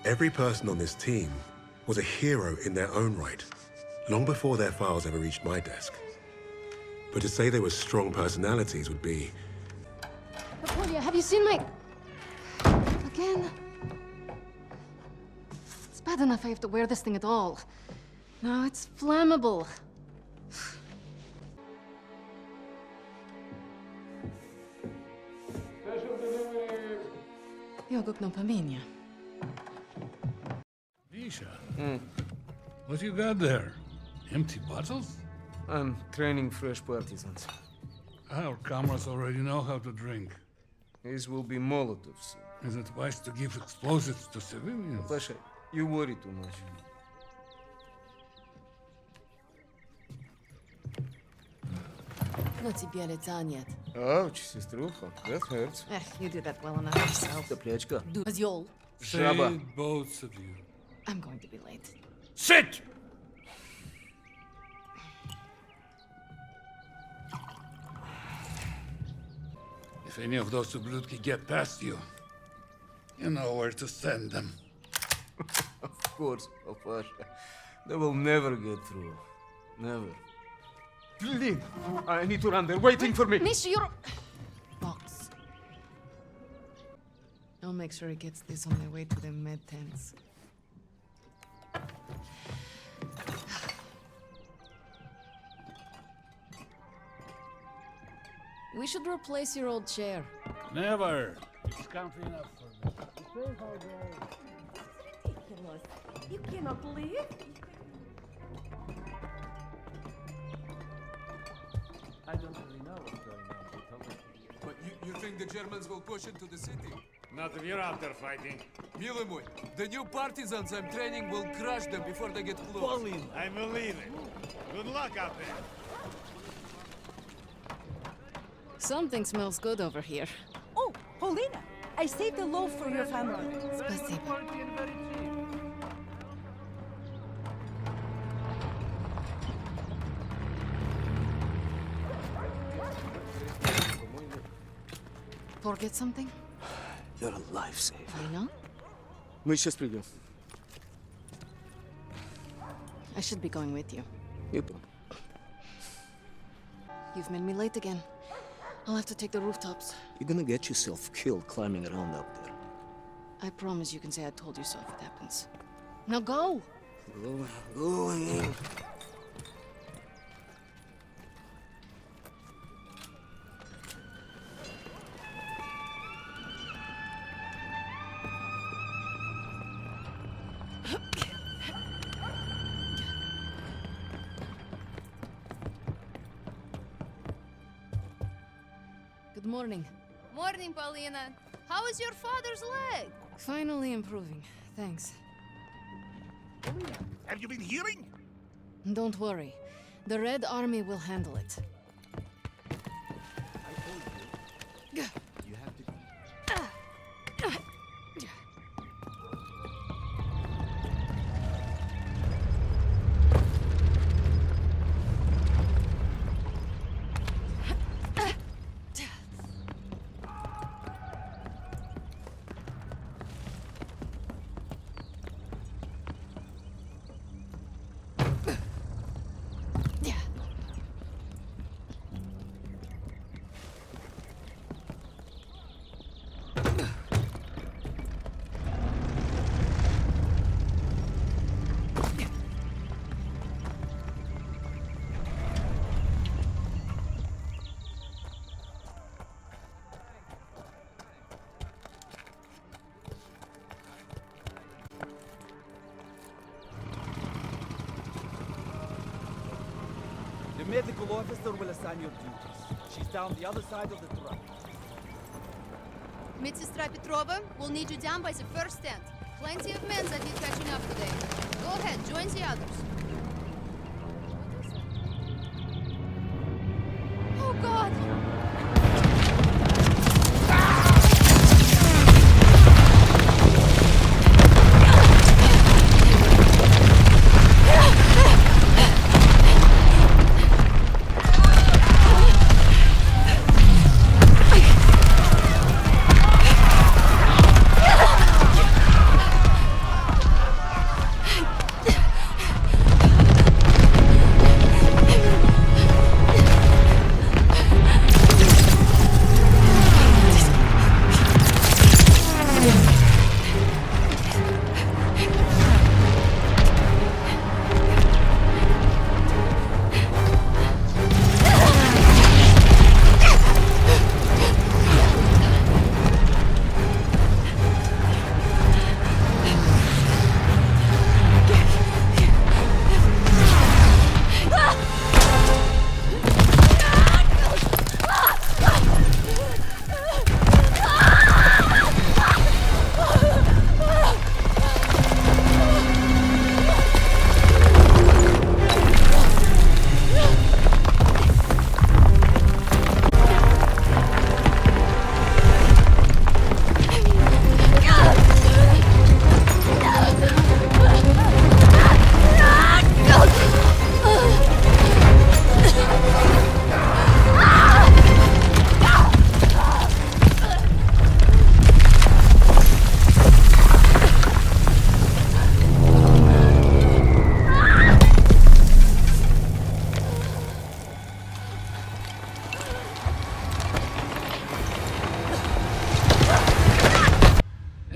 Every person on this team was a hero in their own right, long before their files ever reached my desk. But to say they were strong personalities would be... Napoleon, have you seen my... Again? It's bad enough I have to wear this thing at all. Now it's flammable. Jag går på Paminia. Misha, what you got there? Empty bottles? I'm training fresh partisans. Our comrades already know how to drink. These will be Molotovs. Is it wise to give explosives to civilians? Pasha, you worry too much. Ну тебе лица нет. Ouch, сеструха, that hurts. You did that well enough yourself. Топлячка. Козёл. Жаба. Say both of you. I'm going to be late. Sit! If any of those ублюдки get past you, you know where to send them. Of course, Pasha. They will never get through. Never. Please, I need to run. They're waiting for me. Misha, you're... Box. I'll make sure he gets this on the way to the med tents. We should replace your old chair. Never. It's comfy enough for me. Ridiculous. You cannot believe? I don't really know what's going on. They told us. But you think the Germans will push into the city? Not if you're out there fighting. Mилый мой, the new partisans I'm training will crush them before they get close. I believe it. Good luck out there. Something smells good over here. Oh, Paulina, I saved a loaf for your family. Спасибо. Forget something? You're a lifesaver. I know. Мы сейчас придем. I should be going with you. You don't. You've made me late again. I'll have to take the rooftops. You're gonna get yourself killed climbing around up there. I promise you can say I told you so if it happens. Now go! Going. Good morning. Morning, Paulina. How is your father's leg? Finally improving. Thanks. Have you been hearing? Don't worry. The Red Army will handle it. You have to be. The medical officer will assign your duties. She's down the other side of the truck. Medсестра Petrova will need you down by the first tent. Plenty of men that need catching up today. Go ahead, join the others. Oh, God!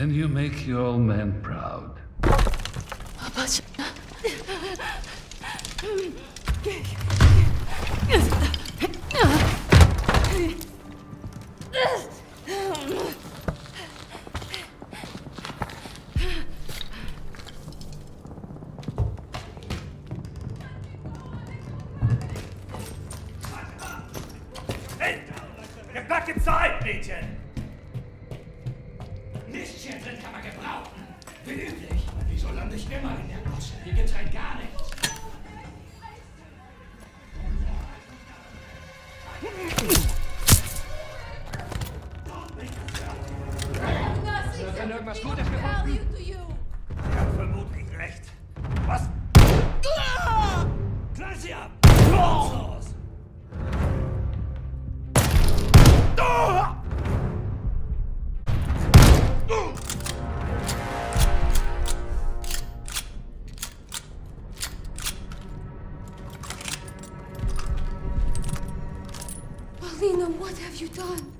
And you make your old man proud. Hey! Get back inside, Mädchen! Nichtchen drin kann man gebrauchen. Wie üblich. Wieso lande ich immer in der Gosse? Hier gibt's halt gar nichts. Kann irgendwas Gutes gefunden? Ich hab vermutlich recht. Was? Knall sie ab! Los! Alina, what have you done?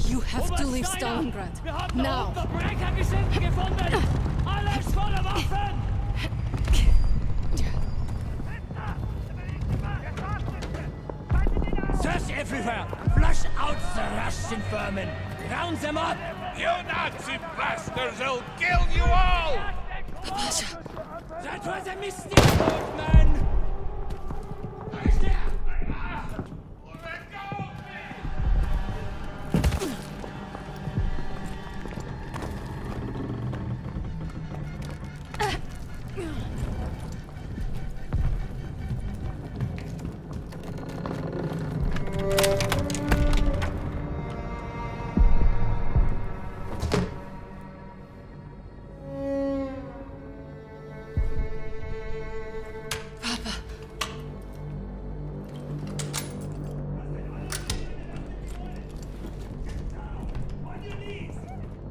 You have to leave Stalingrad. Now. Verbrechergesindel gefunden! Alles voller Waffen! Search everywhere! Flush out the Russian vermin! Round them up! You Nazi bastards! I'll kill you all! That was a mistake, old man! Let go of me!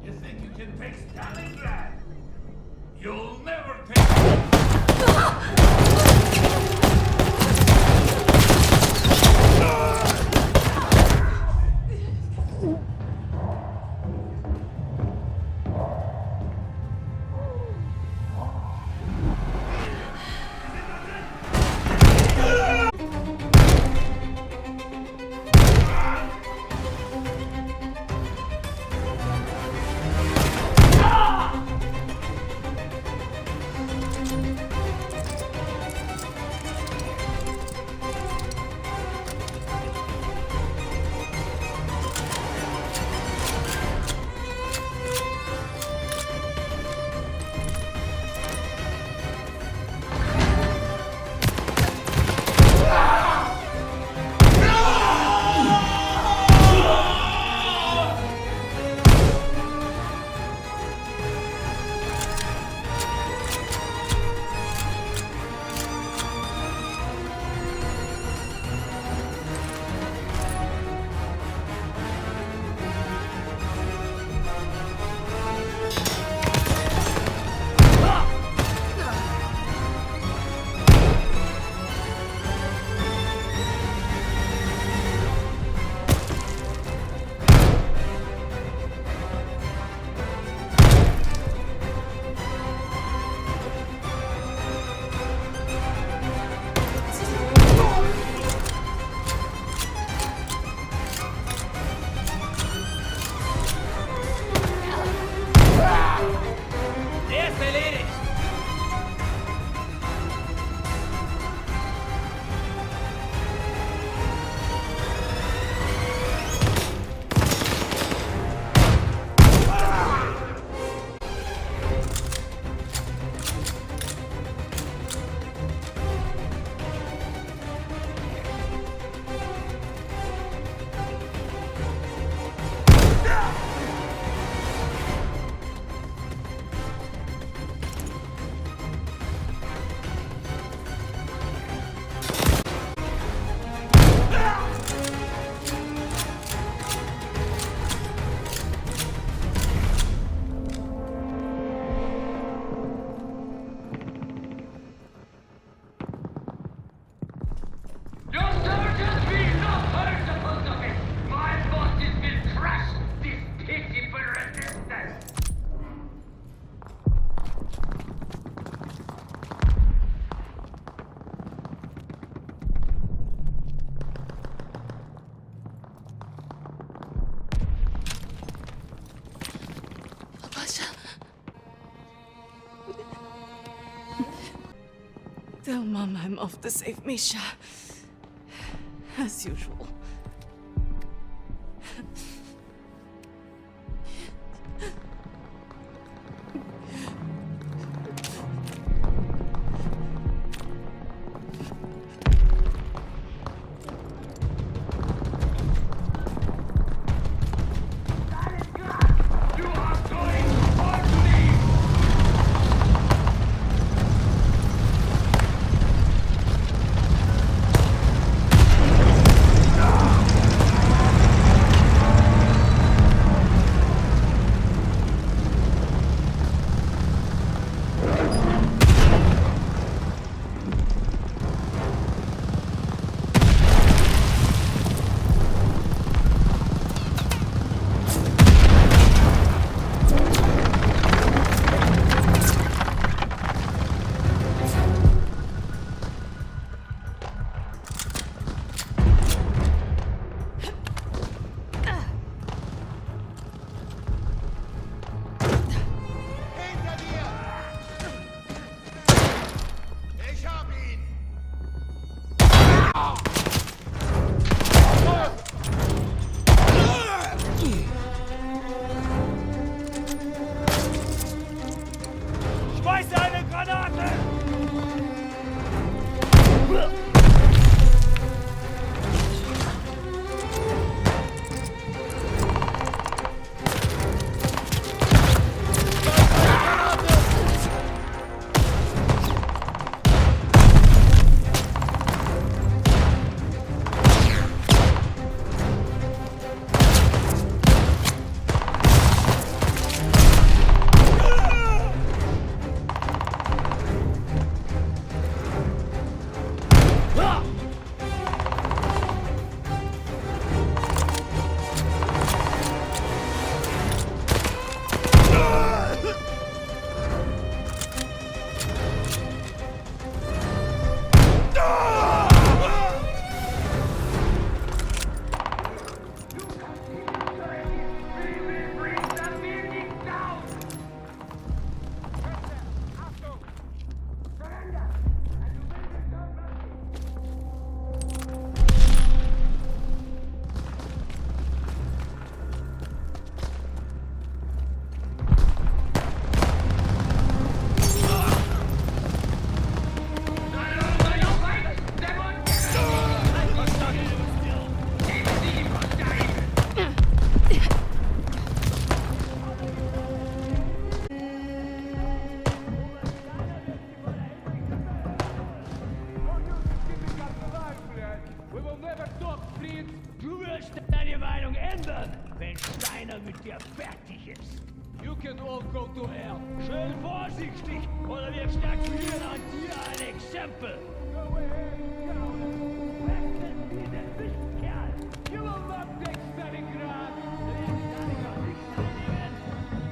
You think you can take Stalingrad? You'll never take it! Tell Mom I'm off to save Misha. As usual. You can all go to hell. Schön vorsichtig, oder wir statuieren an dir ein Exempel. Go ahead, go. Wechseln Sie den Wichtkerl. You will not take Stalingrad. Wenn Stalingrad nicht einnehmen,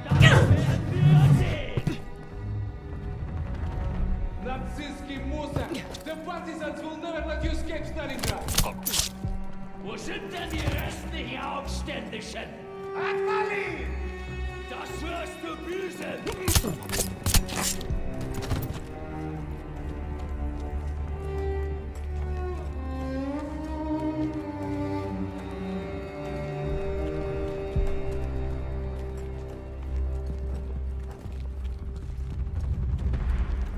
dann werden wir sehen. Nazisti Musa! The partisans will never let you escape Stalingrad! Wo sind denn die restlichen Aufständischen? Atmali! Das wirst du büßen!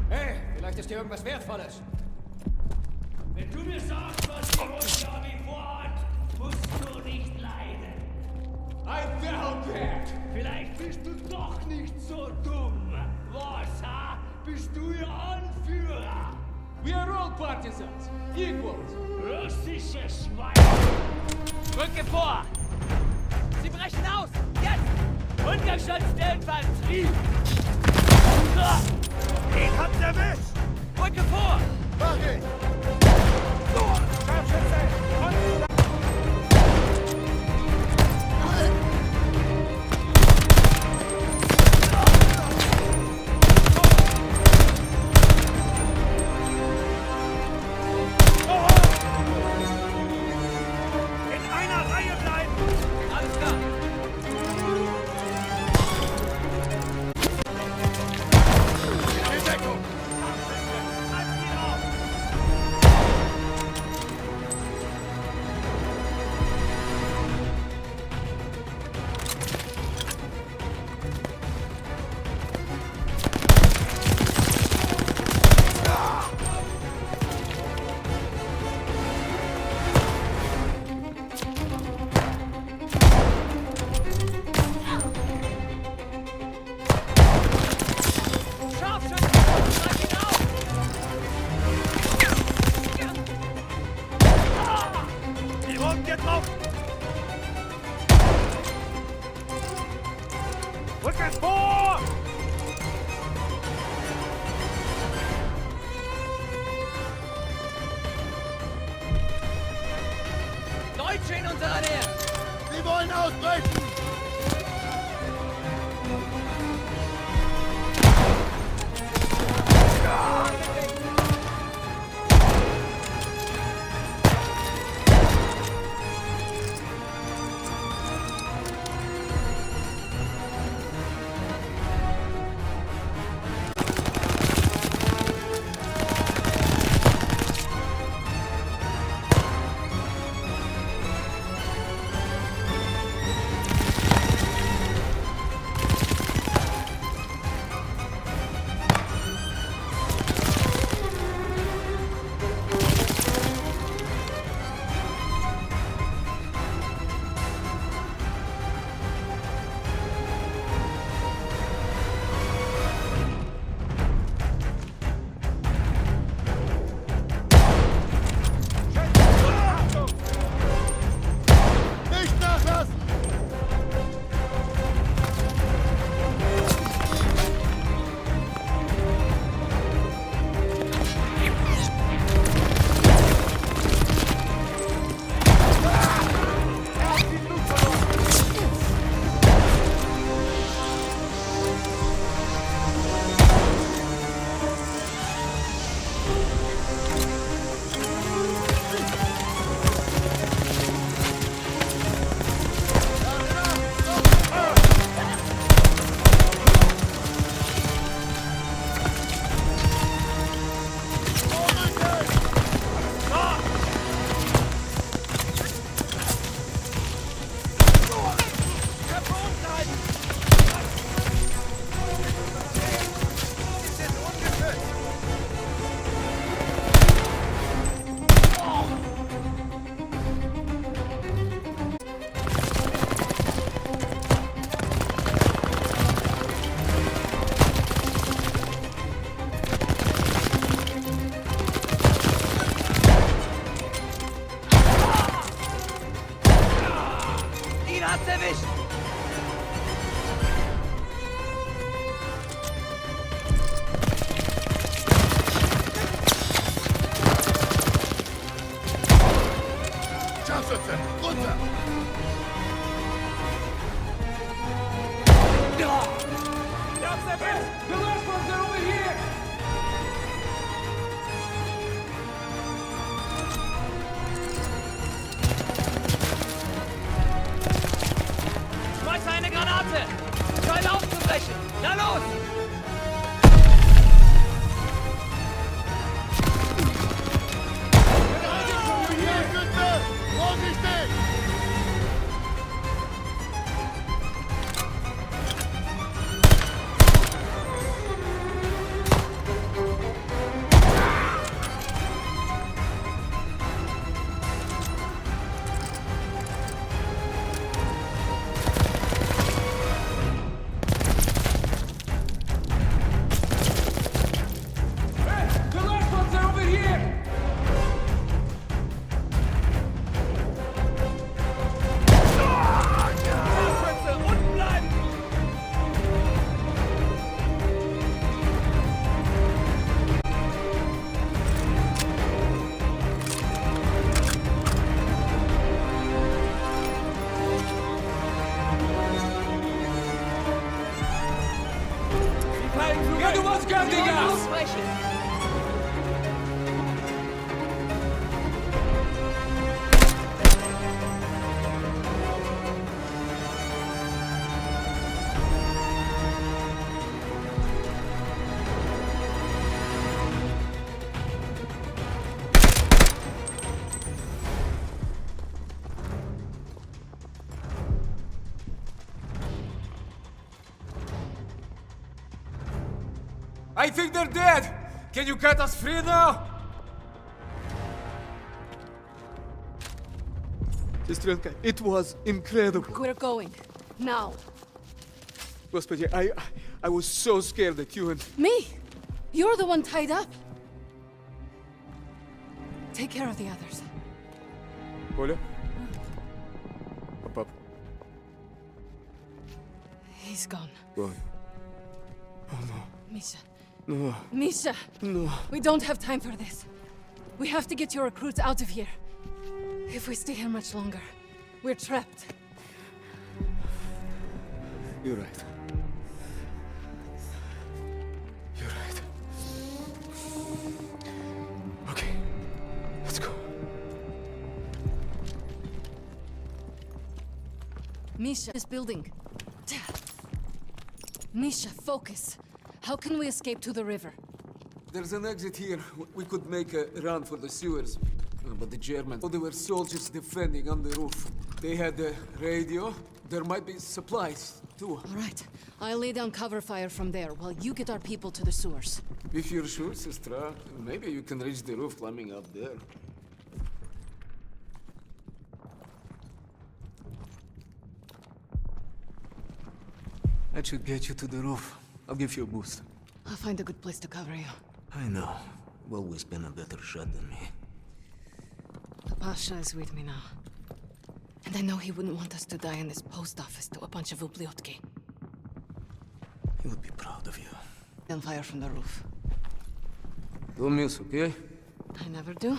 Hey, vielleicht ist hier irgendwas Wertvolles. Wenn du mir sagst, was die Rotschabi vorhat, musst du nicht leiden. I doubt that! Vielleicht bist du doch nicht so dumm. Was, ha? Bist du ihr Anführer? We are all partisans, equals! Russische Schwein! Rücke vor! Sie brechen aus! Jetzt! Unterschützt der Infanterie! Den habt ihr erwischt! Rücke vor! Mach ich! Rückwärts vor! Deutsche in unserer Nähe! Sie wollen ausbrechen! Nicht nachlassen! Ihn hat's erwischt! Scharfschütze! Runter! Ich hab's erwischt! The last ones are over here! Schmeiß eine Granate! Scheune aufzubrechen! Na los! Hier, Güte! Vorsichtig! The last ones are over here! Scharfschütze, unten bleiben! Ja, du musst gern die Gas! Ausbrechen! I think they're dead! Can you cut us free now? Сестренка, it was incredible. We're going. Now. Господи, I was so scared that you and... Me? You're the one tied up. Take care of the others. Коля? Пап. He's gone. Gone. Oh no. Misha. No. Misha! No. We don't have time for this. We have to get your recruits out of here. If we stay here much longer, we're trapped. You're right. You're right. Okay. Let's go. Misha is building. Misha, focus. How can we escape to the river? There's an exit here. We could make a run for the sewers. But the Germans, oh, there were soldiers defending on the roof. They had a radio. There might be supplies, too. All right. I'll lay down cover fire from there while you get our people to the sewers. If you're sure, sister, maybe you can reach the roof climbing up there. That should get you to the roof. I'll give you a boost. I'll find a good place to cover you. I know. You've always been a better shot than me. The Pasha is with me now. And I know he wouldn't want us to die in this post office to a bunch of ubliotki. He would be proud of you. Then fire from the roof. Don't miss, okay? I never do.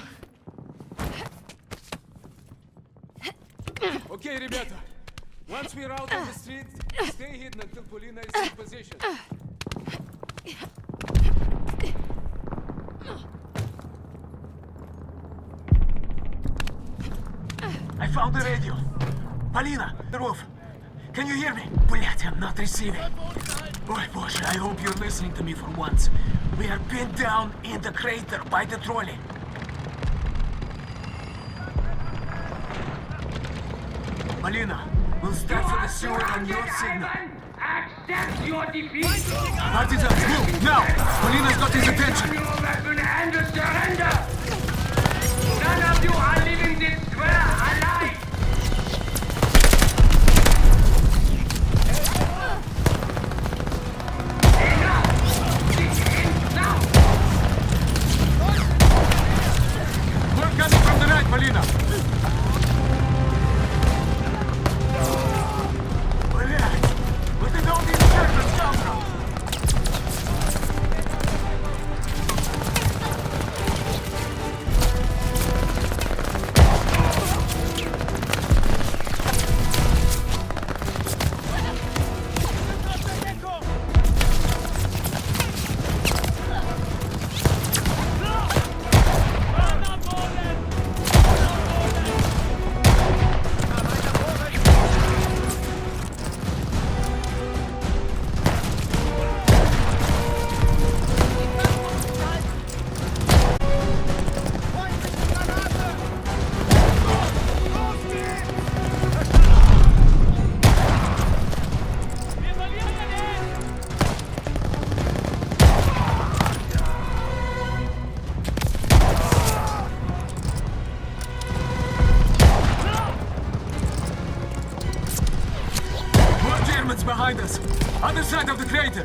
Okay, ребята. Once we're out on the street, stay hidden until Polina is in position. I found the radio. Polina, the roof. Can you hear me? Блять, I'm not receiving. Boy, Bosche, I hope you're listening to me for once. We are pinned down in the crater by the trolley. Polina, we'll start for the sewer on your signal. Accept your defeat! Partisans, move, now! Polina's got his attention. Your weapon and surrender! None of you are leaving this square alive! Enough! This ends now! We're coming from the right, Polina. Where did all these Germans come from? Behind us! Other side of the crater!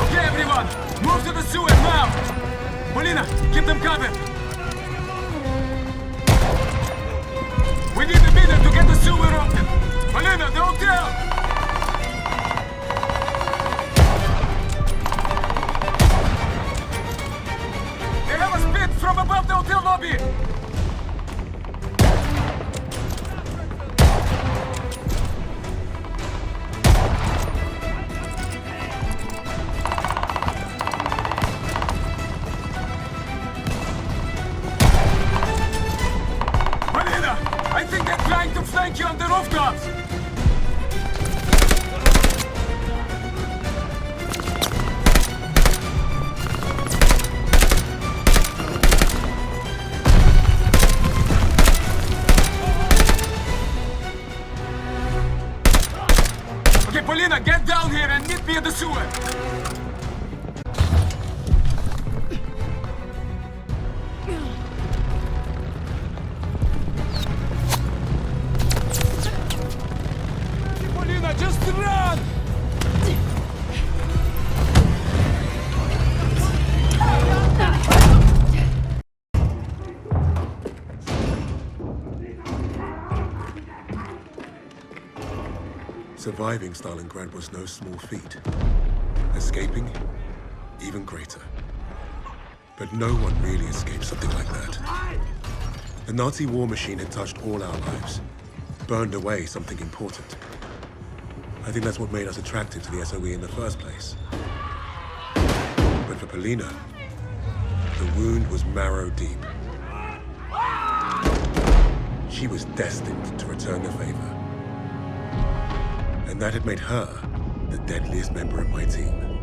Okay, everyone! Move to the sewer now! Polina, keep them covered! We need a minute to get the sewer open! Polina, the hotel! From above the hotel lobby! Polina, I think they're trying to flank you on the rooftops! surviving Stalingrad was no small feat. Escaping, even greater. But no one really escaped something like that. The Nazi war machine had touched all our lives, burned away something important. I think that's what made us attracted to the SOE in the first place. But for Polina, the wound was marrow deep. She was destined to return the favor. And that had made her the deadliest member of my team.